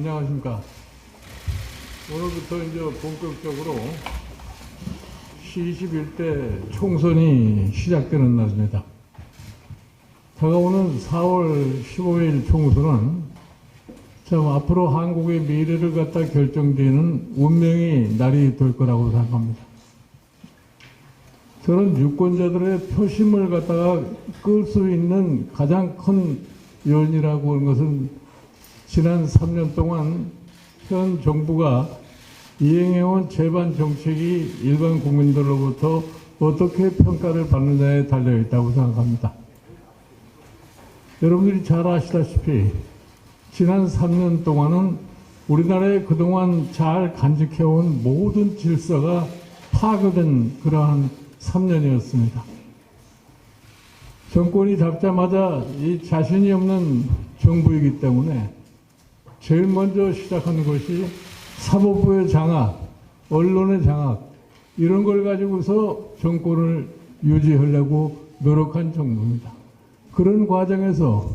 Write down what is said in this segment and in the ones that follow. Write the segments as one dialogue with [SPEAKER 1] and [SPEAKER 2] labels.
[SPEAKER 1] 안녕하십니까. 오늘부터 이제 본격적으로 시21대 총선이 시작되는 날입니다. 다가오는 4월 15일 총선은 참 앞으로 한국의 미래를 갖다 결정되는 운명의 날이 될 거라고 생각합니다. 저는 유권자들의 표심을 갖다가 끌 수 있는 가장 큰 요인이라고 하는 것은 지난 3년 동안 현 정부가 이행해온 제반 정책이 일반 국민들로부터 어떻게 평가를 받느냐에 달려있다고 생각합니다. 여러분들이 잘 아시다시피 지난 3년 동안은 우리나라에 그동안 잘 간직해온 모든 질서가 파괴된 그러한 3년이었습니다. 정권이 잡자마자 이 자신이 없는 정부이기 때문에 제일 먼저 시작하는 것이 사법부의 장악, 언론의 장악, 이런 걸 가지고서 정권을 유지하려고 노력한 정부입니다. 그런 과정에서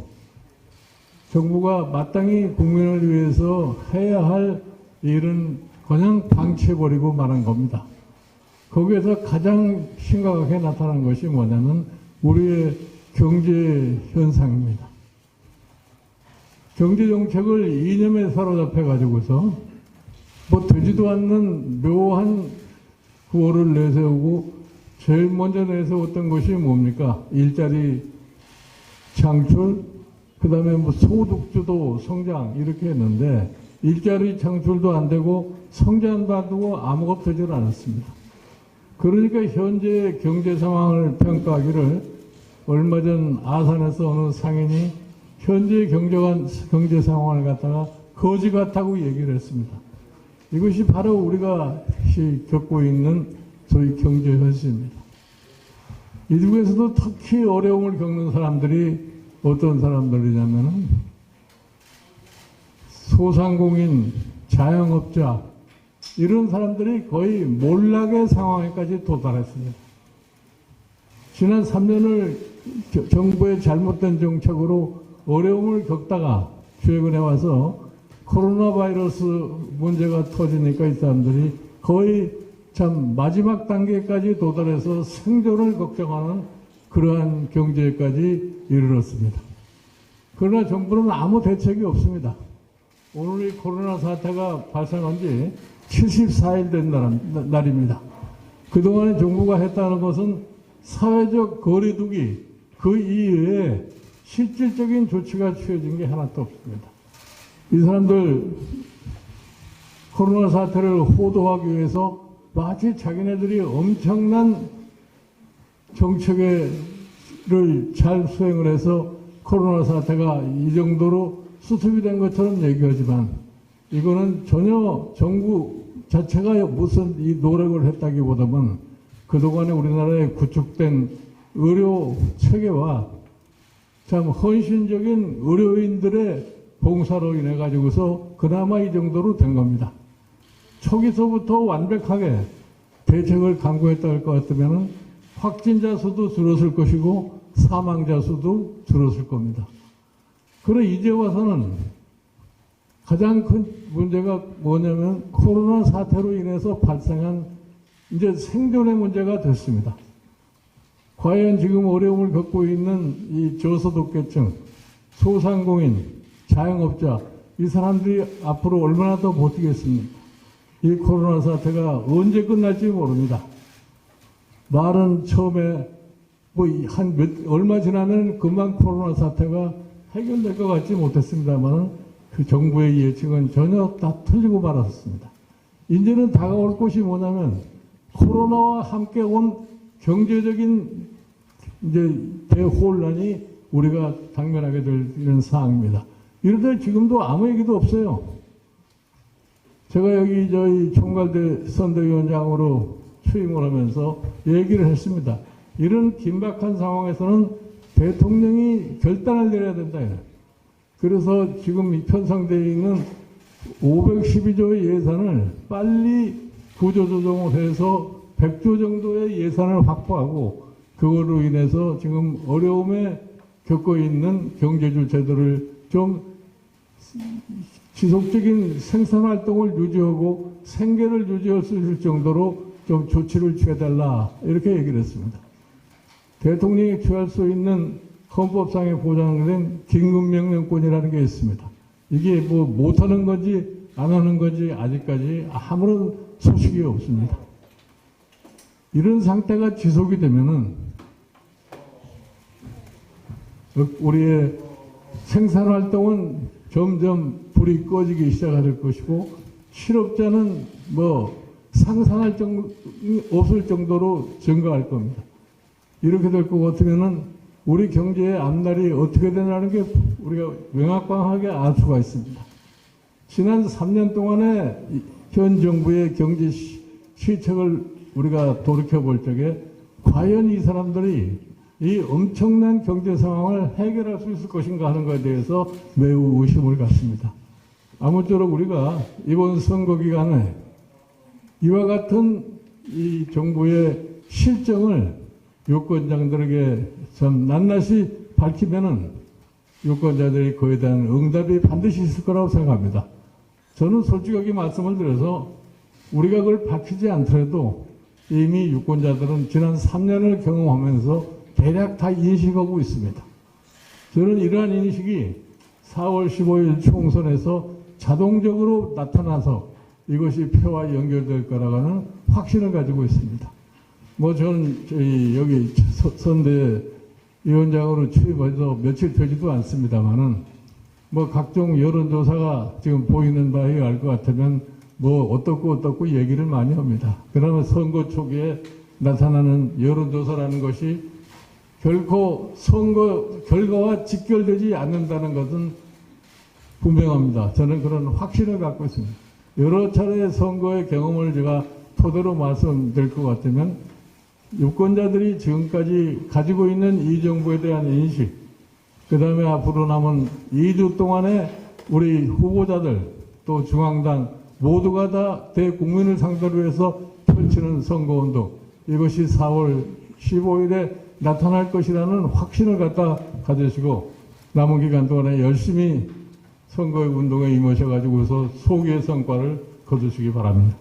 [SPEAKER 1] 정부가 마땅히 국민을 위해서 해야 할 일은 그냥 방치해버리고 말한 겁니다. 거기에서 가장 심각하게 나타난 것이 뭐냐면 우리의 경제 현상입니다. 경제정책을 이념에 사로잡혀 가지고서 뭐 되지도 않는 묘한 구호를 내세우고 제일 먼저 내세웠던 것이 뭡니까? 일자리 창출, 그 다음에 뭐 소득주도 성장 이렇게 했는데 일자리 창출도 안 되고 성장도 안 되고 아무것도 되질 않았습니다. 그러니까 현재 경제 상황을 평가하기를 얼마 전 아산에서 어느 상인이 현재 경제 상황을 갖다가 거지 같다고 얘기를 했습니다. 이것이 바로 우리가 겪고 있는 소위 경제 현실입니다. 이 중에서도 특히 어려움을 겪는 사람들이 어떤 사람들이냐면은 소상공인, 자영업자 이런 사람들이 거의 몰락의 상황에까지 도달했습니다. 지난 3년을 정부의 잘못된 정책으로 어려움을 겪다가 최근에 와서 코로나 바이러스 문제가 터지니까 이 사람들이 거의 참 마지막 단계까지 도달해서 생존을 걱정하는 그러한 경제까지 이르렀습니다. 그러나 정부는 아무 대책이 없습니다. 오늘 이 코로나 사태가 발생한 지 74일 된 날입니다. 그동안에 정부가 했다는 것은 사회적 거리두기 그 이외에 실질적인 조치가 취해진 게 하나도 없습니다. 이 사람들 코로나 사태를 호도하기 위해서 마치 자기네들이 엄청난 정책을 잘 수행을 해서 코로나 사태가 이 정도로 수습이 된 것처럼 얘기하지만 이거는 전혀 정부 자체가 무슨 이 노력을 했다기보다는 그동안에 우리나라에 구축된 의료 체계와 참 헌신적인 의료인들의 봉사로 인해 가지고서 그나마 이 정도로 된 겁니다. 초기서부터 완벽하게 대책을 강구했다 할 것 같으면 확진자 수도 줄었을 것이고 사망자 수도 줄었을 겁니다. 그러나 이제 와서는 가장 큰 문제가 뭐냐면 코로나 사태로 인해서 발생한 이제 생존의 문제가 됐습니다. 과연 지금 어려움을 겪고 있는 이 저소득계층, 소상공인, 자영업자 이 사람들이 앞으로 얼마나 더 버티겠습니까? 이 코로나 사태가 언제 끝날지 모릅니다. 말은 처음에 얼마 지나면 금방 코로나 사태가 해결될 것 같지 못했습니다만 그 정부의 예측은 전혀 다 틀리고 말았습니다. 이제는 다가올 것이 뭐냐면 코로나와 함께 온 경제적인 이제 대혼란이 우리가 당면하게 되는 사항입니다. 이런데 지금도 아무 얘기도 없어요. 제가 여기 저희 총괄대 선대위원장으로 취임을 하면서 얘기를 했습니다. 이런 긴박한 상황에서는 대통령이 결단을 내려야 된다. 그래서 지금 이 편성되어 있는 512조의 예산을 빨리 구조조정을 해서 100조 정도의 예산을 확보하고 그걸로 인해서 지금 어려움에 겪고 있는 경제주체들을 좀 지속적인 생산활동을 유지하고 생계를 유지할 수 있을 정도로 좀 조치를 취해달라 이렇게 얘기를 했습니다. 대통령이 취할 수 있는 헌법상에 보장된 긴급명령권이라는 게 있습니다. 이게 뭐 못하는 건지 안 하는 건지 아직까지 아무런 소식이 없습니다. 이런 상태가 지속이 되면은 우리의 생산활동은 점점 불이 꺼지기 시작할 것이고 실업자는 뭐 상상할 없을 정도로 증가할 겁니다. 이렇게 될 것 같으면은 우리 경제의 앞날이 어떻게 되냐는 게 우리가 명확하게 알 수가 있습니다. 지난 3년 동안에 현 정부의 경제 실책을 우리가 돌이켜볼 적에 과연 이 사람들이 이 엄청난 경제 상황을 해결할 수 있을 것인가 하는 것에 대해서 매우 의심을 갖습니다. 아무쪼록 우리가 이번 선거 기간에 이와 같은 이 정부의 실정을 유권자들에게 좀 낱낱이 밝히면은 유권자들이 그에 대한 응답이 반드시 있을 거라고 생각합니다. 저는 솔직하게 말씀을 드려서 우리가 그걸 밝히지 않더라도 이미 유권자들은 지난 3년을 경험하면서 대략 다 인식하고 있습니다. 저는 이러한 인식이 4월 15일 총선에서 자동적으로 나타나서 이것이 표와 연결될 거라는 확신을 가지고 있습니다. 뭐 저는 여기 선대위원장으로 취임해서 며칠 되지도 않습니다만은 뭐 각종 여론조사가 지금 보이는 바에 의할 것 같으면 뭐 어떻고 얘기를 많이 합니다. 그러면 선거 초기에 나타나는 여론조사라는 것이 결코 선거 결과와 직결되지 않는다는 것은 분명합니다. 저는 그런 확신을 갖고 있습니다. 여러 차례 선거의 경험을 제가 토대로 말씀드릴 것 같으면 유권자들이 지금까지 가지고 있는 이 정부에 대한 인식, 그 다음에 앞으로 남은 2주 동안에 우리 후보자들 또 중앙당 모두가 다 대국민을 상대로 해서 펼치는 선거운동, 이것이 4월 15일에 나타날 것이라는 확신을 갖다 가지시고 남은 기간 동안에 열심히 선거운동에 임하셔가지고서 소기의 성과를 거두시기 바랍니다.